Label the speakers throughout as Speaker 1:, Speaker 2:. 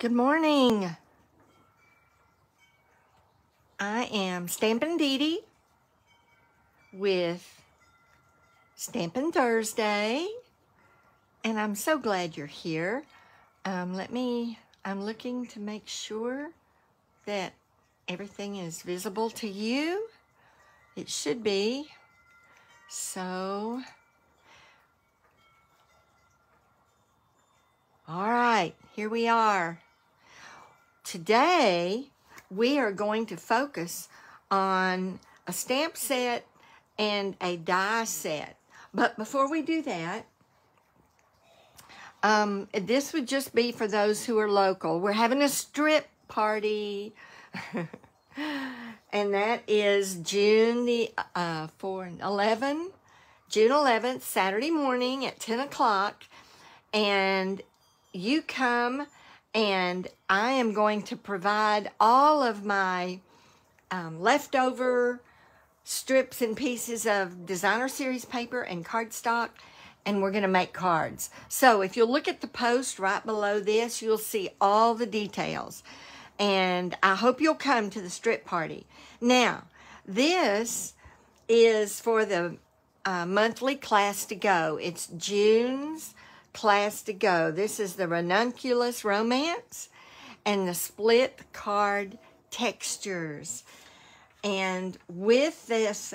Speaker 1: Good morning. I am Stampindede with Stampin' Thursday, and I'm so glad you're here. I'm looking to make sure that everything is visible to you. It should be. So, all right, here we are. Today, we are going to focus on a stamp set and a die set. But before we do that, this would just be for those who are local. We're having a strip party, and that is June 11th, Saturday morning at 10 o'clock, and you come, and I am going to provide all of my leftover strips and pieces of designer series paper and cardstock, and we're going to make cards. So if you'll look at the post right below this, you'll see all the details. And I hope you'll come to the strip party. Now, this is for the monthly class to go. It's June's class to go. This is the Ranunculus Romance and the split card textures. And with this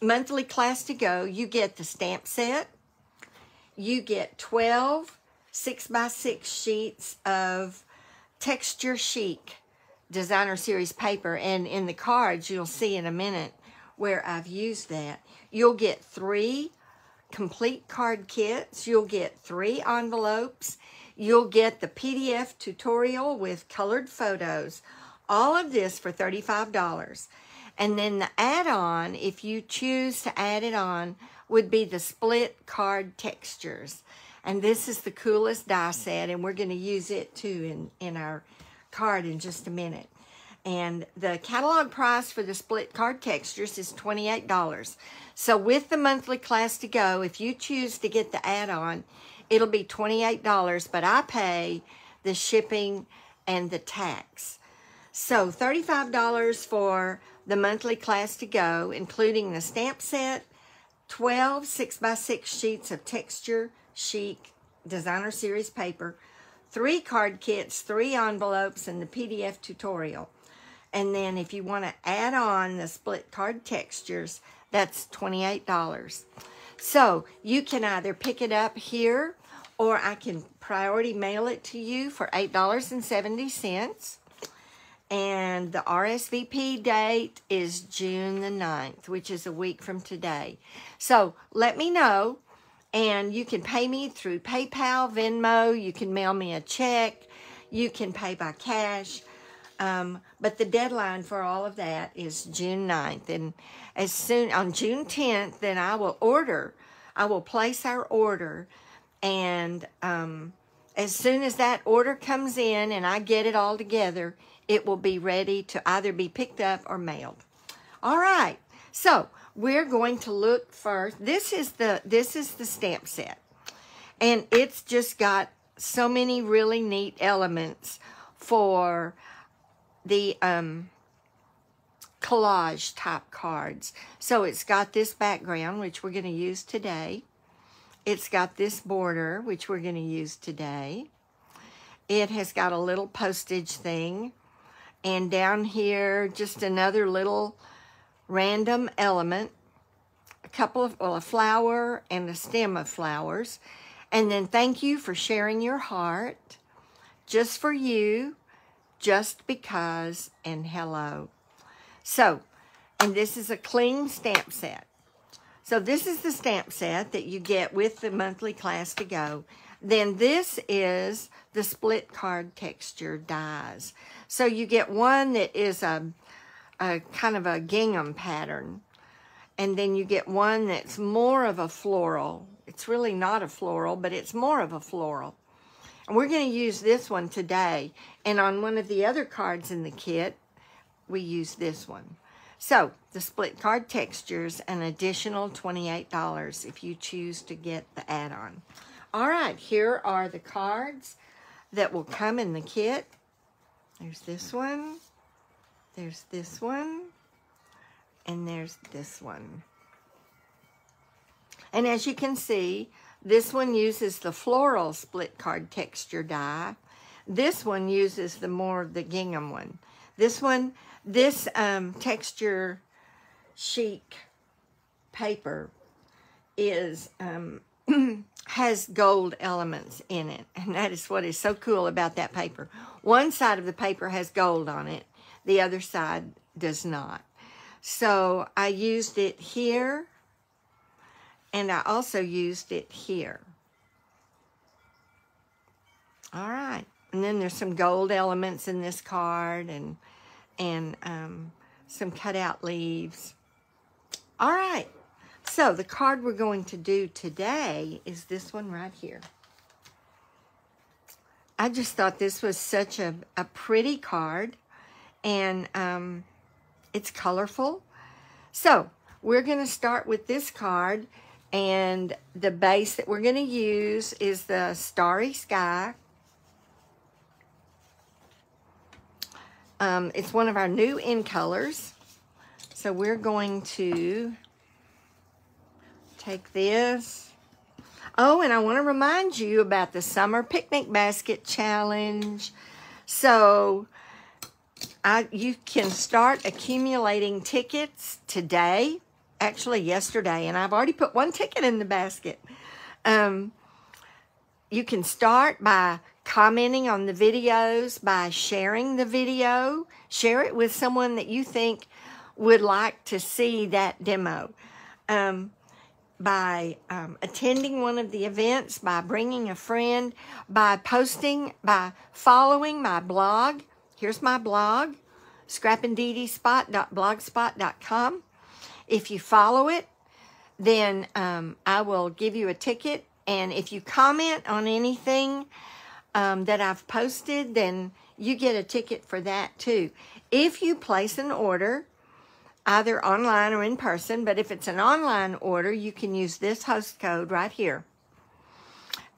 Speaker 1: monthly class to go, you get the stamp set. You get 12 6x6 sheets of texture chic designer series paper. And in the cards, you'll see in a minute where I've used that. You'll get 3 complete card kits. You'll get 3 envelopes. You'll get the PDF tutorial with colored photos. All of this for $35. And then the add-on, if you choose to add it on, would be the split card textures. And this is the coolest die set, and we're going to use it too in our card in just a minute. And the catalog price for the split card textures is $28. So with the monthly class to go, if you choose to get the add-on, it'll be $28, but I pay the shipping and the tax. So $35 for the monthly class to go, including the stamp set, 12 6x6 sheets of texture chic designer series paper, 3 card kits, 3 envelopes, and the PDF tutorial. And then if you want to add on the split card textures, that's $28. So you can either pick it up here, or I can priority mail it to you for $8.70. And the RSVP date is June the 9th, which is a week from today. So let me know, and you can pay me through PayPal, Venmo. You can mail me a check. You can pay by cash. But the deadline for all of that is June 9th. And as soon on June 10th, then I will place our order. And as soon as that order comes in and I get it all together, it will be ready to either be picked up or mailed. All right. So we're going to look first. This is the stamp set. And it's just got so many really neat elements for the collage type cards. So it's got this background, which we're going to use today. It's got this border, which we're going to use today. It has got a little postage thing. And down here, just another little random element. A flower and a stem of flowers. And then thank you for sharing your heart. Just for you. Just because, and hello. So, and this is a clean stamp set. So this is the stamp set that you get with the monthly class to go. Then this is the split card texture dies. So you get one that is a kind of a gingham pattern. And then you get one that's more of a floral. It's really not a floral, but it's more of a floral. And we're going to use this one today. And on one of the other cards in the kit, we use this one. So, the split card textures, an additional $28 if you choose to get the add-on. All right, here are the cards that will come in the kit. There's this one, there's this one, and there's this one. And as you can see, this one uses the floral split card texture die. This one uses the more of the gingham one. This one, this texture chic paper is has gold elements in it, and that is what is so cool about that paper. One side of the paper has gold on it, the other side does not. So I used it here, and I also used it here. All right, and then there's some gold elements in this card, and some cutout leaves. All right. So the card we're going to do today is this one right here. I just thought this was such a pretty card, and it's colorful. So we're going to start with this card, and the base that we're going to use is the Starry Sky. It's one of our new in colors. So we're going to take this. Oh, and I want to remind you about the Summer Picnic Basket Challenge. So you can start accumulating tickets today, actually yesterday, and I've already put one ticket in the basket. You can start by commenting on the videos, by sharing the video. Share it with someone that you think would like to see that demo. By attending one of the events, by bringing a friend, by posting, by following my blog. Here's my blog, scrappindeedespot.blogspot.com. If you follow it, then I will give you a ticket. And if you comment on anything that I've posted, then you get a ticket for that too. If you place an order, either online or in person, but if it's an online order, you can use this host code right here.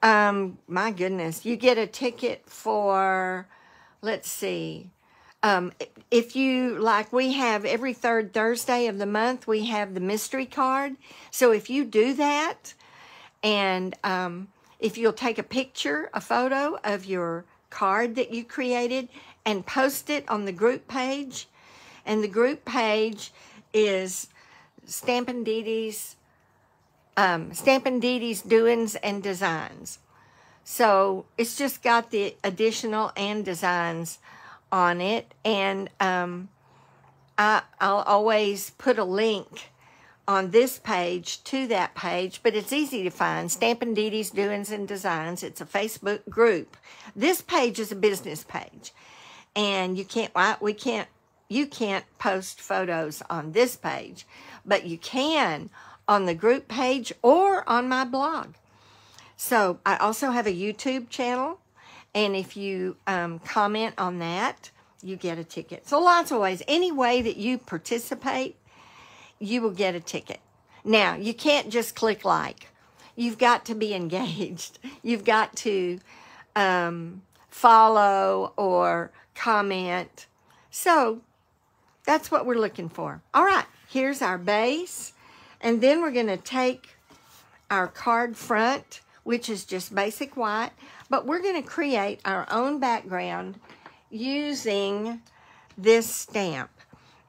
Speaker 1: My goodness, you get a ticket for, let's see, if you, like we have every third Thursday of the month, we have the mystery card. So if you do that, and if you'll take a picture, a photo of your card that you created and post it on the group page, and the group page is Stampindede's Doings and Designs. So it's just got the additional and designs on it. And I'll always put a link on this page to that page, but it's easy to find. Stampindede's Doings and Designs. It's a Facebook group. This page is a business page, and you can't post photos on this page, but you can on the group page or on my blog. So I also have a YouTube channel, and if you comment on that, you get a ticket. So lots of ways. Any way that you participate, you will get a ticket. Now, you can't just click like. You've got to be engaged. You've got to follow or comment. So that's what we're looking for. All right, here's our base. And then we're going to take our card front, which is just basic white, but we're going to create our own background using this stamp.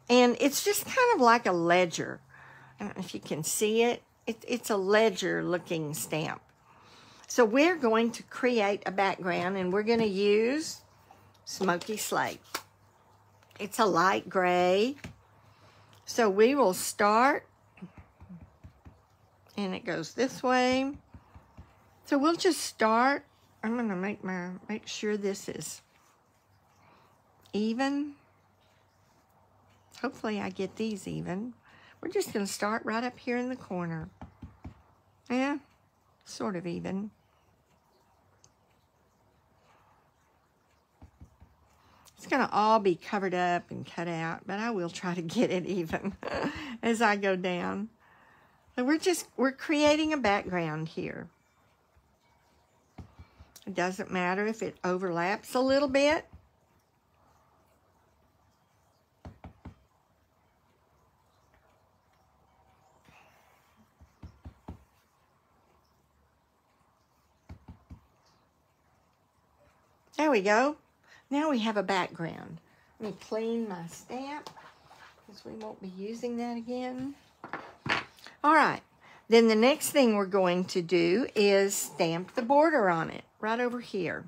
Speaker 1: And it's just kind of like a ledger. I don't know if you can see it. It's a ledger looking stamp. So we're going to create a background, and we're going to use Smoky Slate. It's a light gray. So we will start, and it goes this way. So we'll just start. I'm going to make sure this is even. Hopefully I get these even. We're just going to start right up here in the corner. Yeah, sort of even. It's going to all be covered up and cut out, but I will try to get it even as I go down. So we're creating a background here. It doesn't matter if it overlaps a little bit. There we go. Now we have a background. Let me clean my stamp because we won't be using that again. All right. Then the next thing we're going to do is stamp the border on it right over here.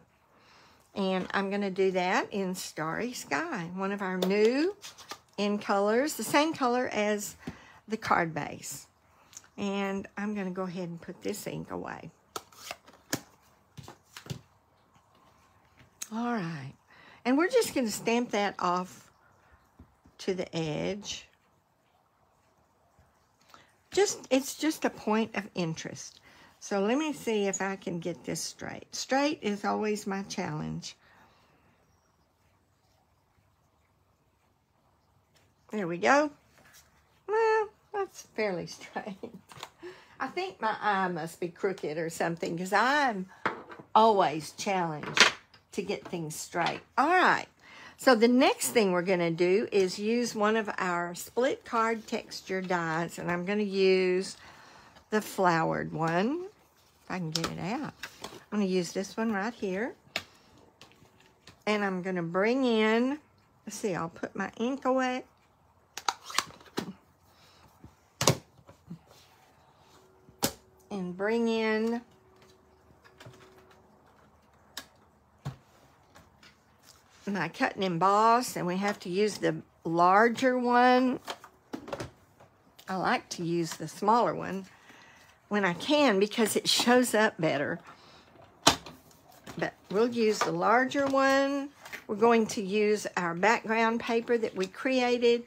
Speaker 1: And I'm going to do that in Starry Sky, one of our new in colors, the same color as the card base. And I'm going to go ahead and put this ink away. All right. And we're just going to stamp that off to the edge. It's just a point of interest. So let me see if I can get this straight. Straight is always my challenge. There we go. Well, that's fairly straight. I think my eye must be crooked or something because I'm always challenged to get things straight. All right. So the next thing we're going to do is use one of our split card texture dies, and I'm going to use the flowered one. If I can get it out. I'm going to use this one right here. And I'm going to bring in, let's see, I'll put my ink away. And bring in my cut and emboss, and we have to use the larger one. I like to use the smaller one when I can because it shows up better. But we'll use the larger one. We're going to use our background paper that we created,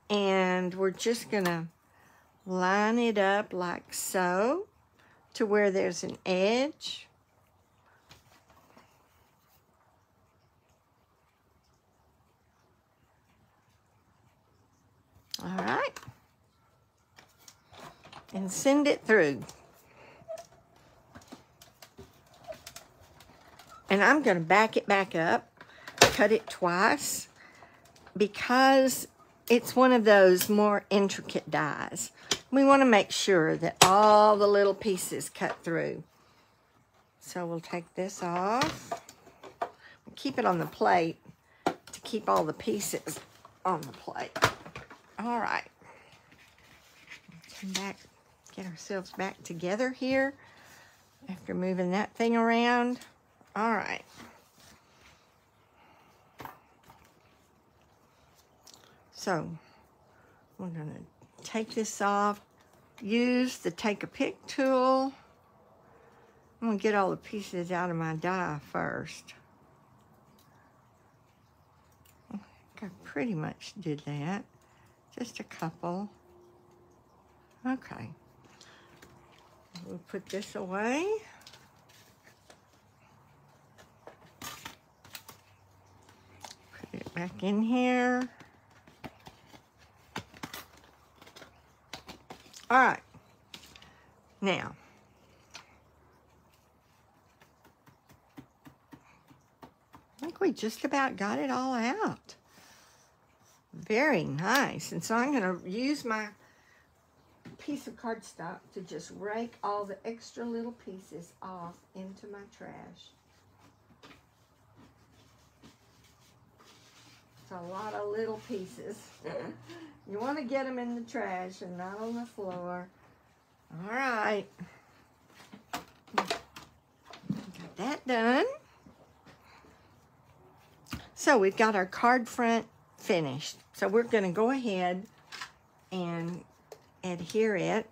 Speaker 1: and we're just gonna line it up like so to where there's an edge. All right, and send it through. And I'm going to back it back up, cut it twice, because it's one of those more intricate dies. We want to make sure that all the little pieces cut through. So we'll take this off. We'll keep it on the plate to keep all the pieces on the plate. All right, come back, get ourselves back together here after moving that thing around. All right. So we're going to take this off, use the Take a Pick tool. I'm going to get all the pieces out of my die first. I think I pretty much did that. Just a couple. Okay. We'll put this away. Put it back in here. All right. Now, I think we just about got it all out. Very nice. And so I'm going to use my piece of cardstock to just rake all the extra little pieces off into my trash. It's a lot of little pieces. You want to get them in the trash and not on the floor. All right. Got that done. So we've got our card front finished. So we're going to go ahead and adhere it.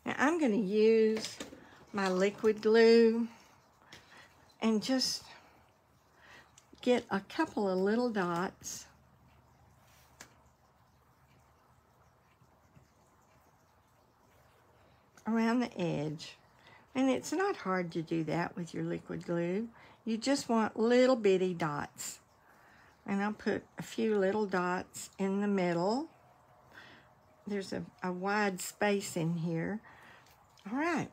Speaker 1: Now I'm going to use my liquid glue and just get a couple of little dots. Around the edge. And it's not hard to do that with your liquid glue. You just want little bitty dots And I'll put a few little dots in the middle. There's a wide space in here. All right.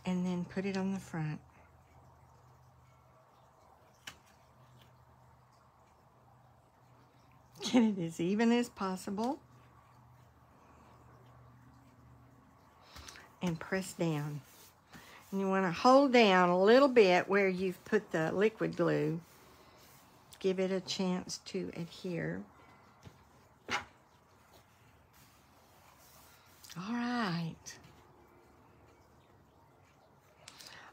Speaker 1: And then put it on the front. Get it as even as possible. And press down. And you want to hold down a little bit where you've put the liquid glue. Give it a chance to adhere. All right.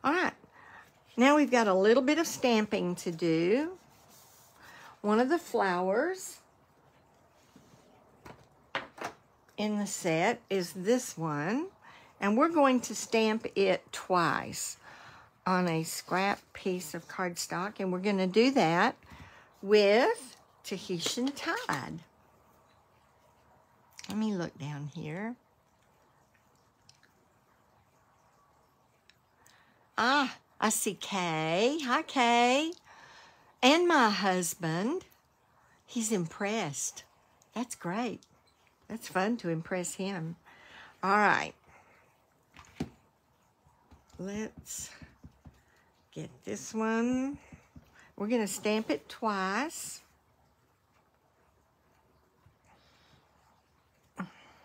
Speaker 1: All right. Now we've got a little bit of stamping to do. One of the flowers in the set is this one, and we're going to stamp it twice on a scrap piece of cardstock, and we're going to do that with Tahitian Tide. Let me look down here. Ah, I see Kay. Hi, Kay. And my husband. He's impressed. That's great. That's fun to impress him. All right. Let's get this one. We're going to stamp it twice.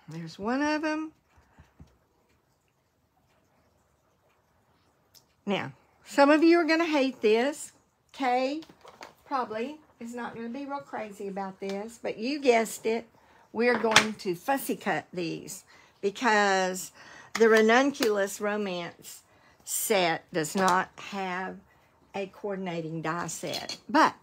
Speaker 1: There's one of them. Now, some of you are going to hate this. Kay probably is not going to be real crazy about this, but you guessed it. We're going to fussy cut these because the Ranunculus Romance set does not have a coordinating die set. But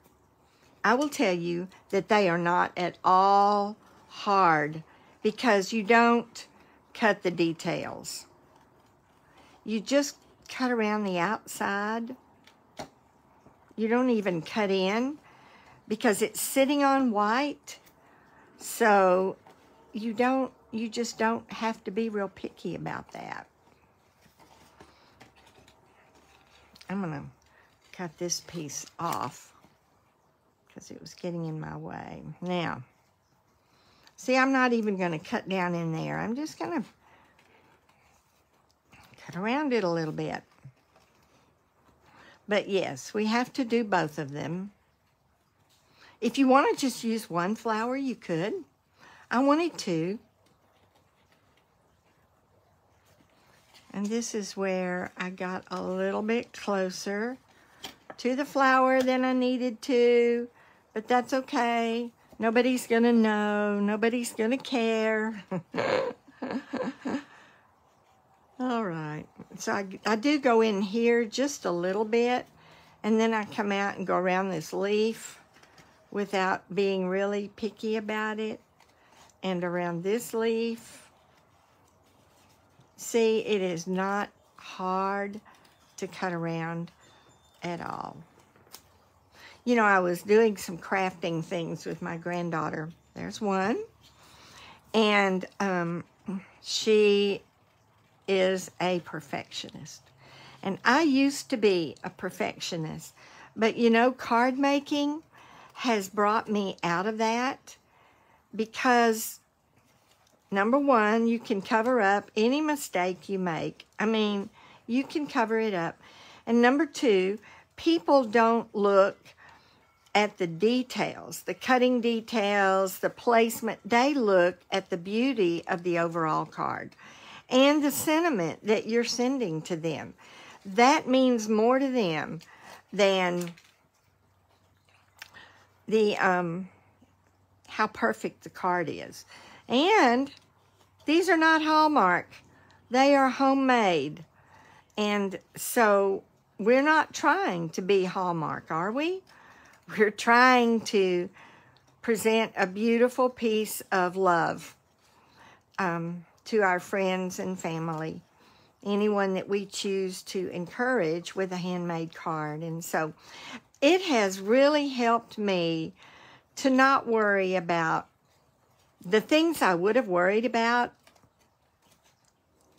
Speaker 1: I will tell you that they are not at all hard because you don't cut the details. You just cut around the outside. You don't even cut in because it's sitting on white. So you just don't have to be real picky about that. I'm gonna cut this piece off because it was getting in my way. Now, see, I'm not even gonna cut down in there. I'm just gonna cut around it a little bit. But yes, we have to do both of them. If you want to just use one flower, you could. I wanted two. And this is where I got a little bit closer to the flower than I needed to, but that's okay. Nobody's gonna know. Nobody's gonna care. All right. So I do go in here just a little bit, and then I come out and go around this leaf without being really picky about it. And around this leaf. See, it is not hard to cut around at all. You know, I was doing some crafting things with my granddaughter. There's one. And she is a perfectionist. And I used to be a perfectionist. But, you know, card making has brought me out of that because, number one, you can cover up any mistake you make. I mean, you can cover it up. And number two, people don't look at the details, the cutting details, the placement. They look at the beauty of the overall card and the sentiment that you're sending to them. That means more to them than the how perfect the card is. And these are not Hallmark. They are homemade. And so we're not trying to be Hallmark, are we? We're trying to present a beautiful piece of love to our friends and family, anyone that we choose to encourage with a handmade card. And so it has really helped me to not worry about the things I would have worried about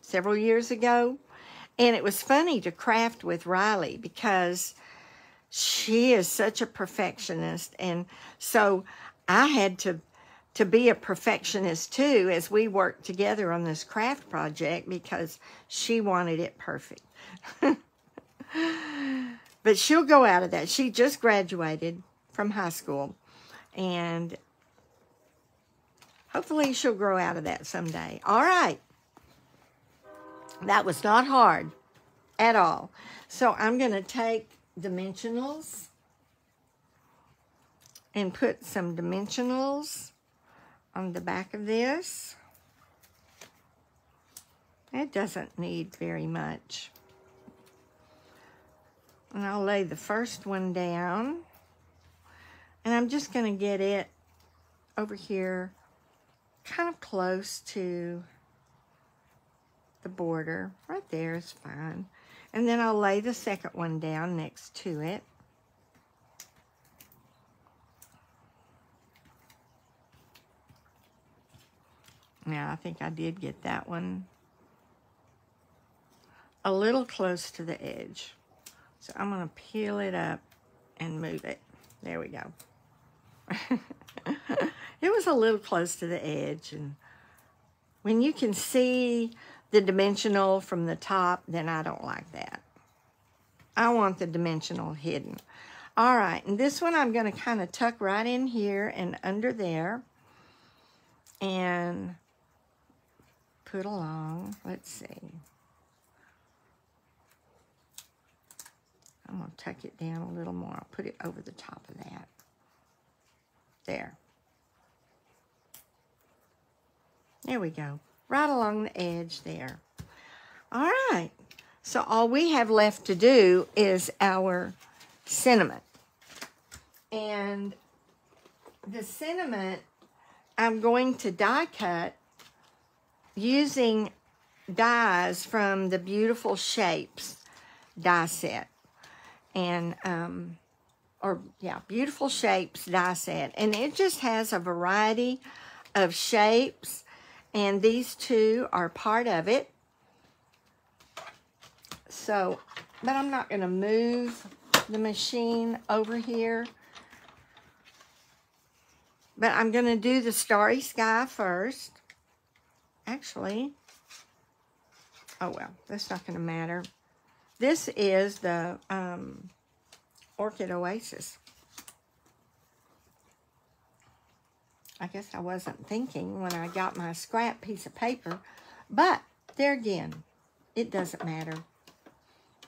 Speaker 1: several years ago. And it was funny to craft with Riley because she is such a perfectionist. And so I had to be a perfectionist too as we worked together on this craft project because she wanted it perfect. But she'll go out of that. She just graduated from high school, and hopefully she'll grow out of that someday. All right. That was not hard at all. So I'm going to take dimensionals and put some dimensionals on the back of this. It doesn't need very much. And I'll lay the first one down. And I'm just going to get it over here kind of close to the border. Right there is fine. And then I'll lay the second one down next to it. Now, I think I did get that one a little close to the edge. So I'm going to peel it up and move it. There we go. It was a little close to the edge. And when you can see the dimensional from the top, then I don't like that. I want the dimensional hidden. All right, and this one I'm going to kind of tuck right in here and under there. And put along, let's see. I'm going to tuck it down a little more. I'll put it over the top of that. There. There we go. Right along the edge there. All right. So all we have left to do is our sentiment. And the sentiment, I'm going to die cut using dies from the Beautiful Shapes die set. And, Beautiful Shapes die set. And it just has a variety of shapes. And these two are part of it. So, but I'm not going to move the machine over here. But I'm going to do the Starry Sky first. Actually, oh well, that's not going to matter. This is the Orchid Oasis. I guess I wasn't thinking when I got my scrap piece of paper, but there again, it doesn't matter.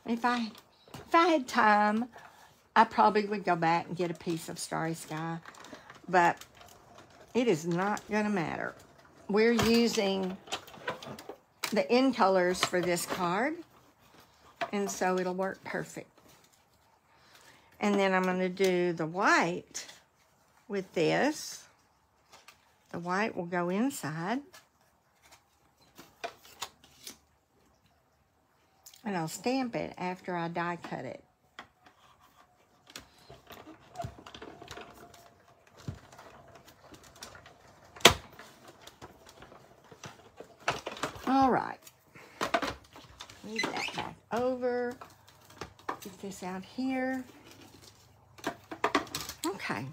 Speaker 1: If I had time, I probably would go back and get a piece of Starry Sky, but it is not going to matter. We're using the end colors for this card, and so it'll work perfect. And then I'm going to do the white with this. The white will go inside. And I'll stamp it after I die cut it. All right. Move that back over. Get this out here. Okay.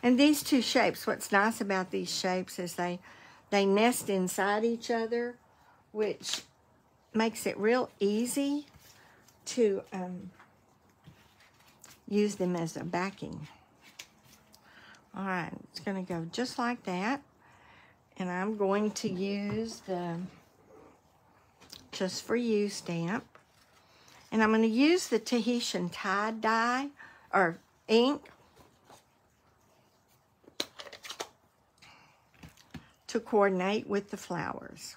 Speaker 1: And these two shapes, what's nice about these shapes is they nest inside each other, which makes it real easy to use them as a backing. All right, it's going to go just like that. And I'm going to use the Just For You stamp. And I'm going to use the Tahitian Tide dye, or ink, to coordinate with the flowers.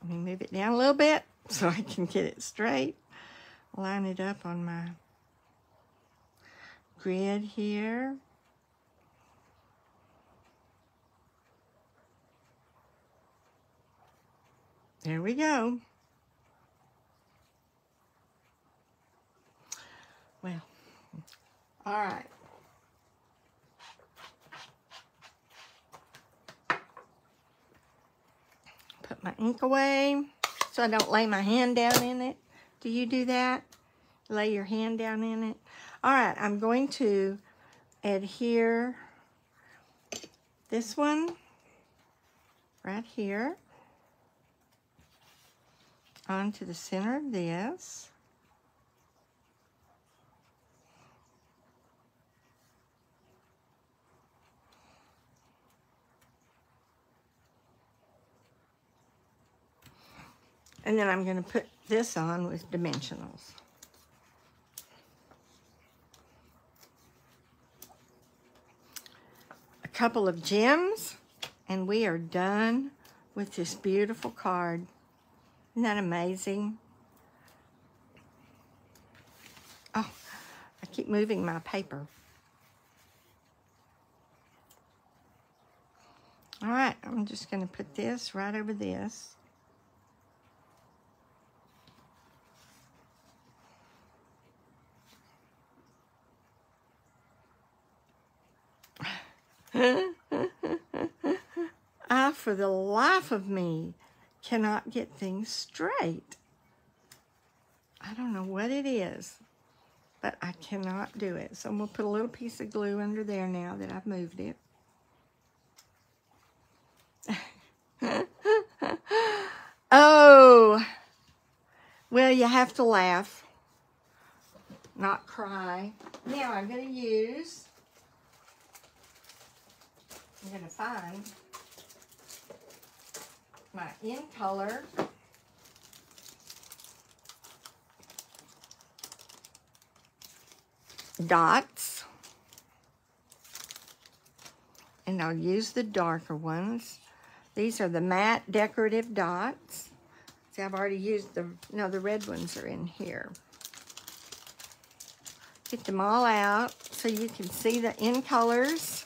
Speaker 1: Let me move it down a little bit so I can get it straight. Line it up on my grid here. There we go. Well, all right. Put my ink away. so I don't lay my hand down in it. Do you do that? Lay your hand down in it? All right, I'm going to adhere this one right here onto the center of this. And then I'm going to put this on with dimensionals. A couple of gems, and we are done with this beautiful card. Isn't that amazing? Oh, I keep moving my paper. All right, I'm just going to put this right over this. I, for the life of me, cannot get things straight. I don't know what it is, but I cannot do it. So I'm going to put a little piece of glue under there now that I've moved it. Oh, well, you have to laugh, not cry. Now I'm going to find my in color dots, and I'll use the darker ones. These are the matte decorative dots. See, I've already used the red ones are in here. Get them all out so you can see the in colors.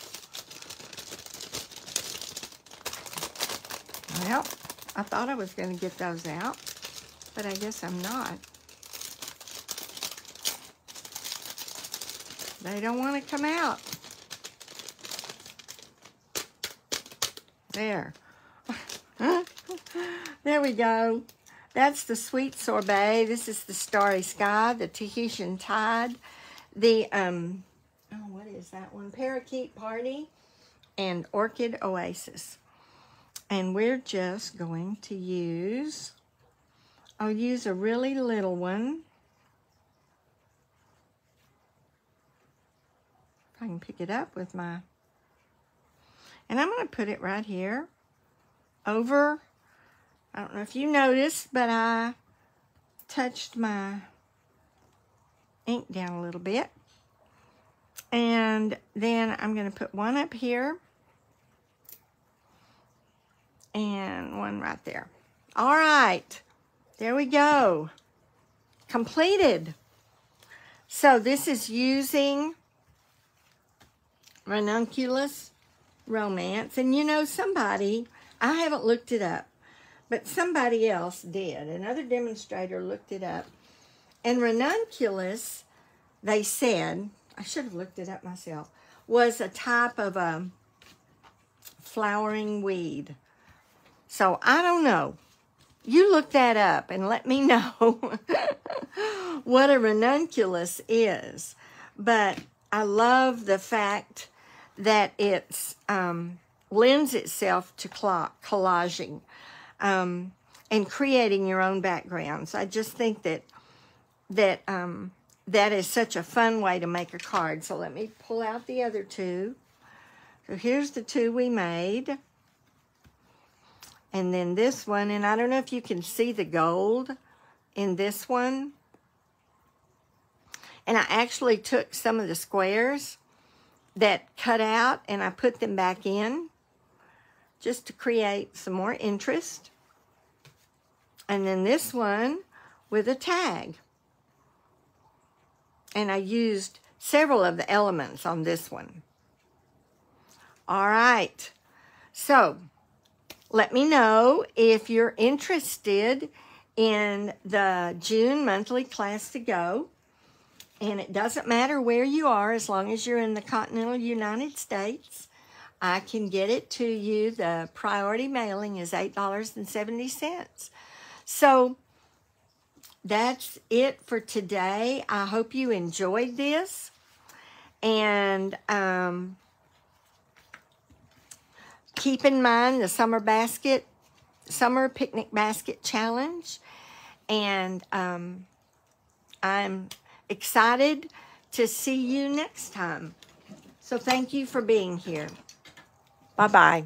Speaker 1: Well, I thought I was going to get those out, but I guess I'm not. They don't want to come out. There. There we go. That's the Sweet Sorbet. This is the Starry Sky, the Tahitian Tide, the, what is that one? Parakeet Party, and Orchid Oasis. And we're just going to use, I'll use a really little one. If I can pick it up with my, and I'm going to put it right here over, I don't know if you noticed, but I touched my ink down a little bit. And then I'm going to put one up here. And one right there. All right, there we go. Completed. So this is using Ranunculus Romance. And you know, somebody, I haven't looked it up, but somebody else did. Another demonstrator looked it up. And Ranunculus, they said, I should have looked it up myself, was a type of a flowering weed. So I don't know. You look that up and let me know what a ranunculus is. But I love the fact that it's lends itself to collaging and creating your own backgrounds. I just think that is such a fun way to make a card. So let me pull out the other two. So here's the two we made. And then this one, and I don't know if you can see the gold in this one. And I actually took some of the squares that cut out and I put them back in just to create some more interest. And then this one with a tag. And I used several of the elements on this one. All right. So let me know if you're interested in the June monthly class to go. And it doesn't matter where you are, as long as you're in the continental United States. I can get it to you. The priority mailing is $8.70. So that's it for today. I hope you enjoyed this. And keep in mind the summer picnic basket challenge. And I'm excited to see you next time. So thank you for being here. Bye-bye.